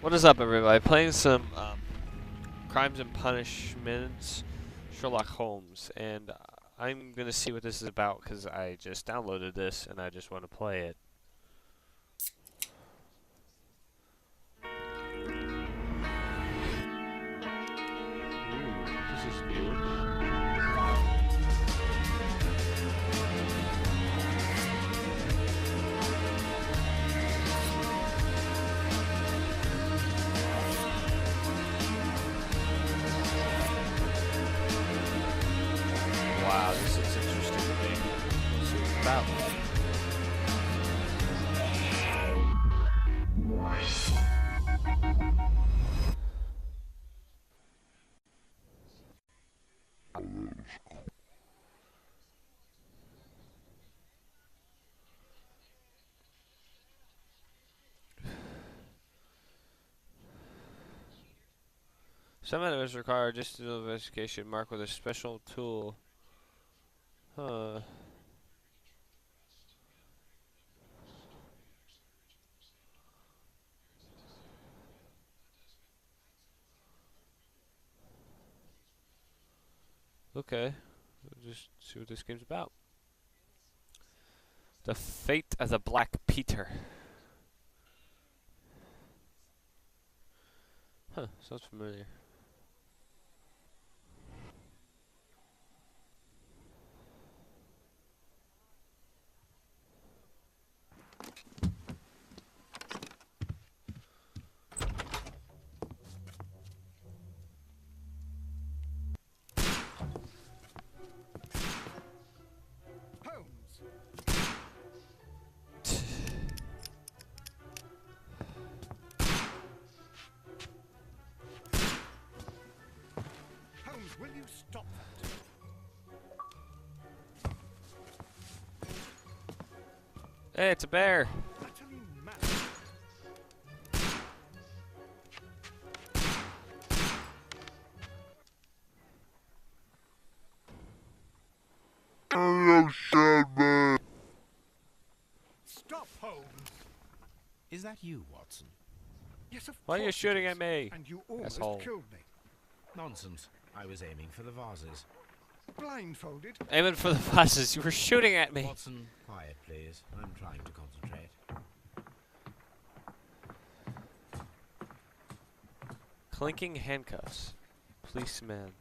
What is up, everybody? Playing some Crimes and Punishments, Sherlock Holmes, and I'm gonna see what this is about because I just downloaded this and I just want to play it. Ooh, this is new. Wow, this is interesting to me. Let's see what it's about. Some items require additional investigation marked with a special tool. Huh. Okay. We'll just see what this game's about. The Fate of the Black Peter. Huh, sounds familiar. Will you stop that? Hey, it's a bear. Utterly mad. Oh, shit, man. Stop, Holmes. Is that you, Watson? Yes, of Why are you course it shooting is. at me? And you almost Asshole. killed me. Nonsense. I was aiming for the vases. Blindfolded. Aiming for the buses. You were shooting at me. Watson, quiet, please. I'm trying to concentrate. Clinking handcuffs. Policeman.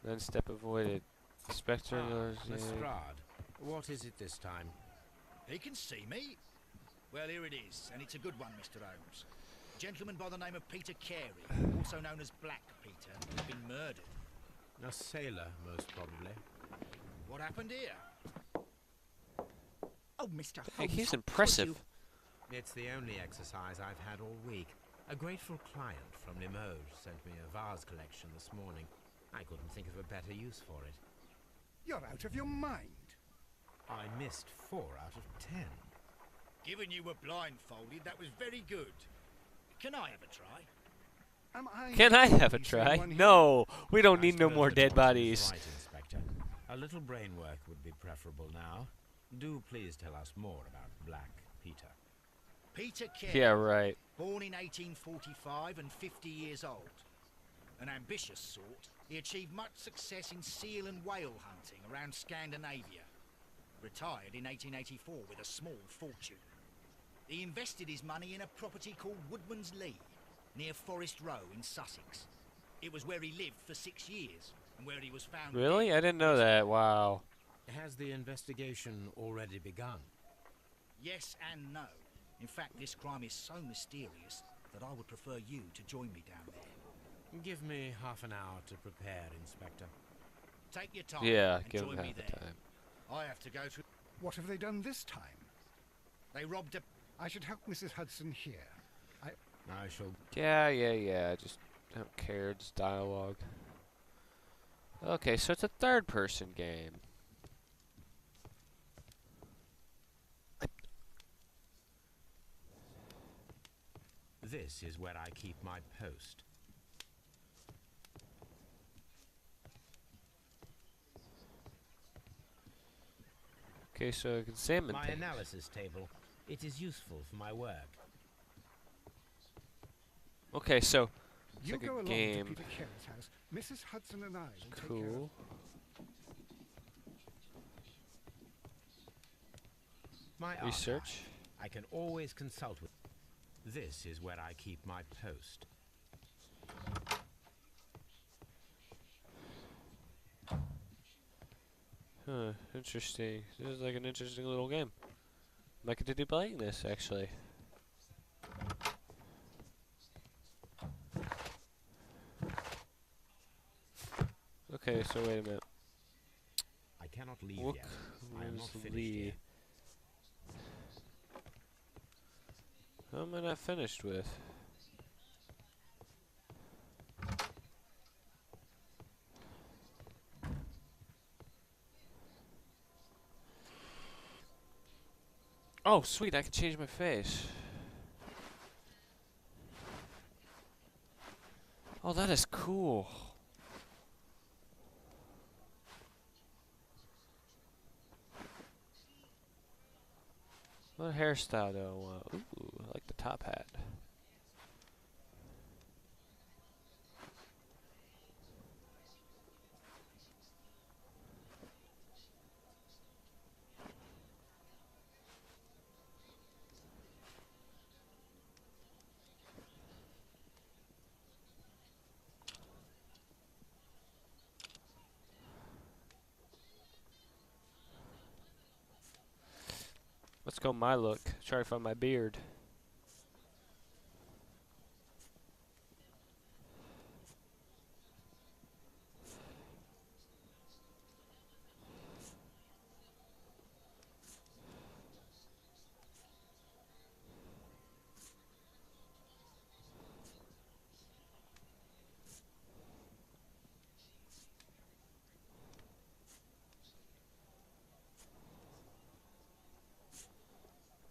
Then step avoided. Inspector. Lestrade. What is it this time? He can see me. Well, here it is, and it's a good one, Mr. Holmes. A gentleman by the name of Peter Carey, also known as Black Peter, has been murdered. A sailor, most probably. What happened here? Oh, Mr. Hey, Holmes. he's impressive. It's the only exercise I've had all week. A grateful client from Limoges sent me a vase collection this morning. I couldn't think of a better use for it. You're out of your mind. I missed 4 out of 10. Given you were blindfolded, that was very good. Can I have a try? Am I? Can I have a the try? only one here? No, we don't I need no suppose more that dead Watson is bodies. Right, Inspector. A little brain work would be preferable now. Do please tell us more about Black Peter. Peter Carey, Yeah, right. born in 1845 and 50 years old. An ambitious sort, he achieved much success in seal and whale hunting around Scandinavia. Retired in 1884 with a small fortune. He invested his money in a property called Woodman's Lee, near Forest Row in Sussex. It was where he lived for 6 years, and where he was found Really? dead. I didn't know that. Wow. Has the investigation already begun? Yes and no. In fact, this crime is so mysterious that I would prefer you to join me down there. Give me half an hour to prepare, Inspector. Take your time Yeah, and give join him me half the there. time. I have to go through... What have they done this time? They robbed a... I should help Mrs. Hudson here. I shall... Yeah. I just don't care. It's dialogue. Okay, so it's a third-person game. This is where I keep my post. Okay, so I can examine My things. analysis table. It is useful for my work. Okay, so it's You like go a along game. to Peter Carey's house. Mrs. Hudson and I will take care of Cool. My Research. archive. I can always consult with. This is where I keep my post. Huh, interesting. This is like an interesting little game. Might continue playing this, actually. Okay, so wait a minute. I cannot leave Look, yet. I am not where's finished Lee? yet. How am I not finished with? Oh, sweet, I can change my face. Oh, that is cool. What hairstyle do I want? Ooh, I like the top hat. Let's go my look. Try to find my beard.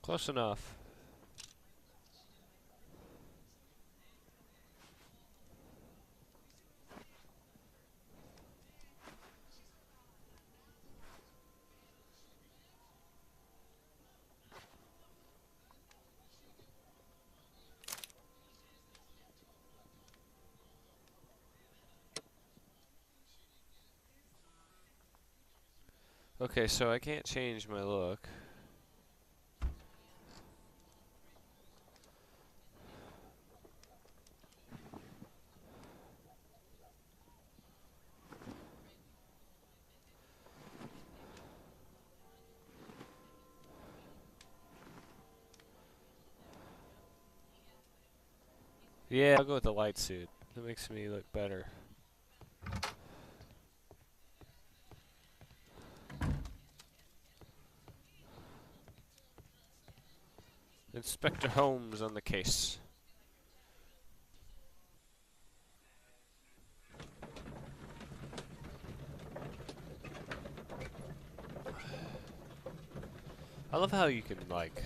Close enough. Okay, so I can't change my look. Yeah, I'll go with the light suit. That makes me look better. Inspector Holmes on the case. I love how you can, like...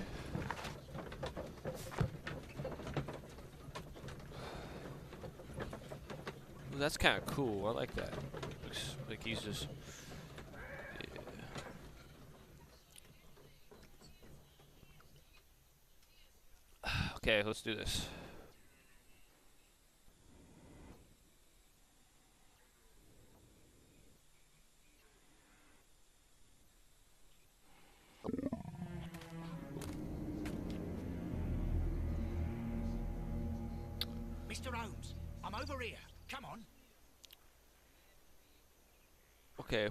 Ooh, that's kind of cool. I like that. Looks like he's just... Yeah. Okay, let's do this. Mr. Holmes, I'm over here. Come on. Okay,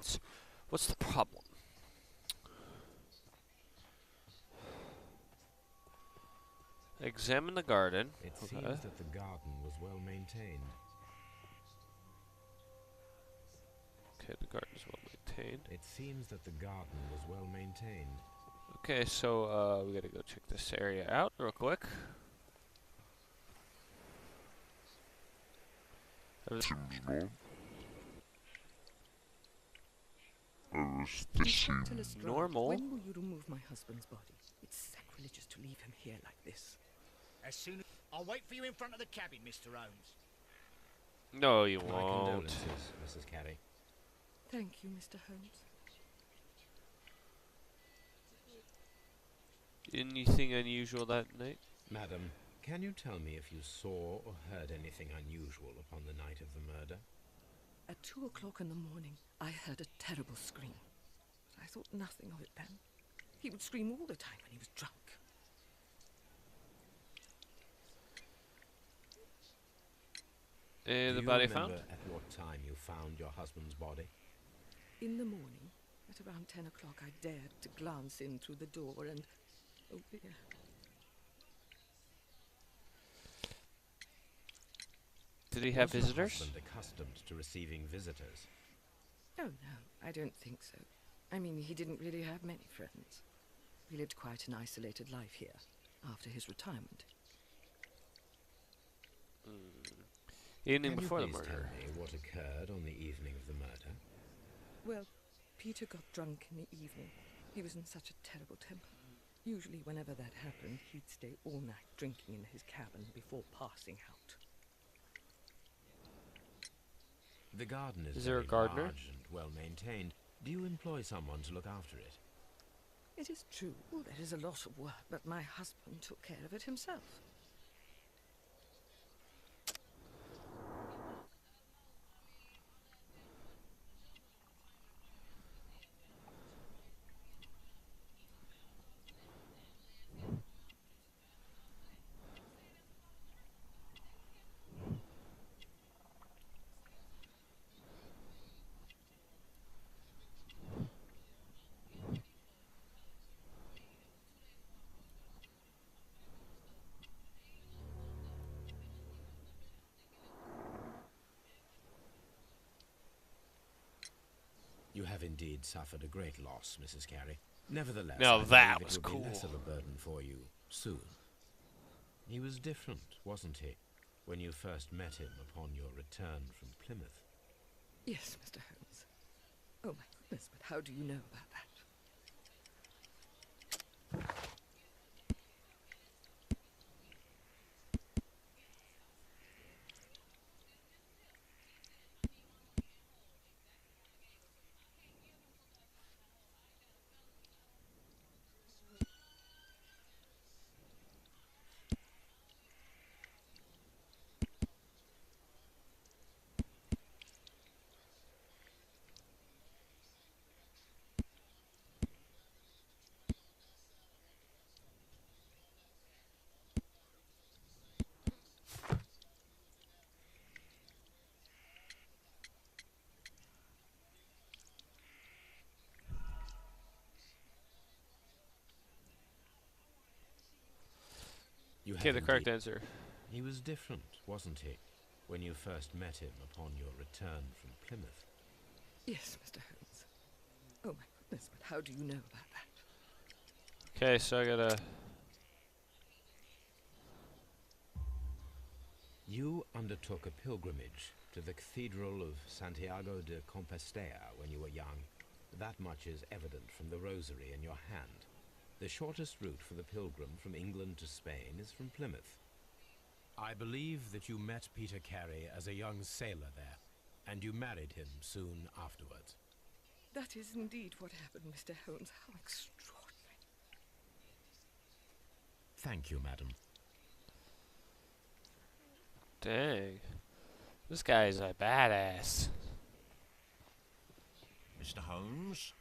what's the problem? Examine the garden. It Okay. seems that the garden was well maintained. Okay, the garden's well maintained. It seems that the garden was well maintained. Okay, so we gotta go check this area out real quick. Seems normal. This seems Tell us, Lestrade, normal. when will you remove my husband's body? It's sacrilegious to leave him here like this. As soon as... I'll wait for you in front of the cabin, Mr. Holmes. No, you My won't. condolences, Mrs. Carey. Thank you, Mr. Holmes. Anything unusual that night? Madam, Can you tell me if you saw or heard anything unusual upon the night of the murder? At 2 o'clock in the morning, I heard a terrible scream. But I thought nothing of it then. He would scream all the time when he was drunk. The Do body you found? remember at what time you found your husband's body? In the morning, at around 10 o'clock, I dared to glance in through the door and... oh dear. Did he have Was visitors? your husband accustomed to receiving visitors? Oh no, I don't think so. I mean, he didn't really have many friends. He lived quite an isolated life here, after his retirement. Evening Can before you the please tell murder. me what occurred on the evening of the murder? Well, Peter got drunk in the evening. He was in such a terrible temper. Usually whenever that happened, he'd stay all night drinking in his cabin before passing out. The garden is Is there a very gardener? large and well maintained. Do you employ someone to look after it? It is true, there is a lot of work, but my husband took care of it himself. You have indeed suffered a great loss, Mrs. Carey. Nevertheless, Now I that believe was it would cool. be less of a burden for you soon. He was different, wasn't he, when you first met him upon your return from Plymouth? Yes, Mr. Holmes. Oh my goodness, but how do you know about that? You Okay, have the correct indeed- answer. He was different, wasn't he, when you first met him upon your return from Plymouth? Yes, Mr. Holmes. Oh my goodness, but how do you know about that? Okay, so I gotta. You undertook a pilgrimage to the Cathedral of Santiago de Compostela when you were young. That much is evident from the rosary in your hand. The shortest route for the pilgrim from England to Spain is from Plymouth. I believe that you met Peter Carey as a young sailor there, and you married him soon afterwards. That is indeed what happened, Mr. Holmes. How extraordinary. Thank you, madam. Dang. This guy's a badass. Mr. Holmes?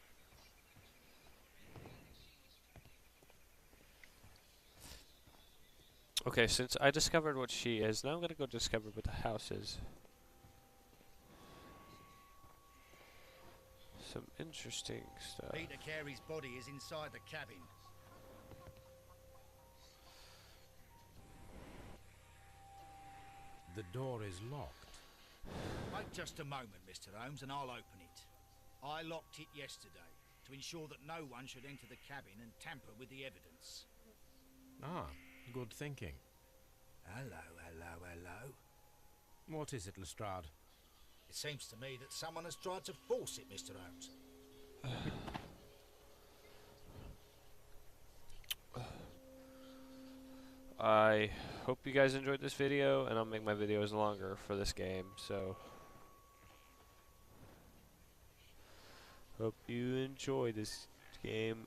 Okay, since I discovered what she is, now I'm gonna go discover what the house is. Some interesting stuff. Peter Carey's body is inside the cabin. The door is locked. Wait just a moment, Mr. Holmes, and I'll open it. I locked it yesterday to ensure that no one should enter the cabin and tamper with the evidence. Ah, good thinking. Hello, hello, hello. What is it, Lestrade? It seems to me that someone has tried to force it, Mr. Holmes. I hope you guys enjoyed this video, and I'll make my videos longer for this game, so hope you enjoy this game.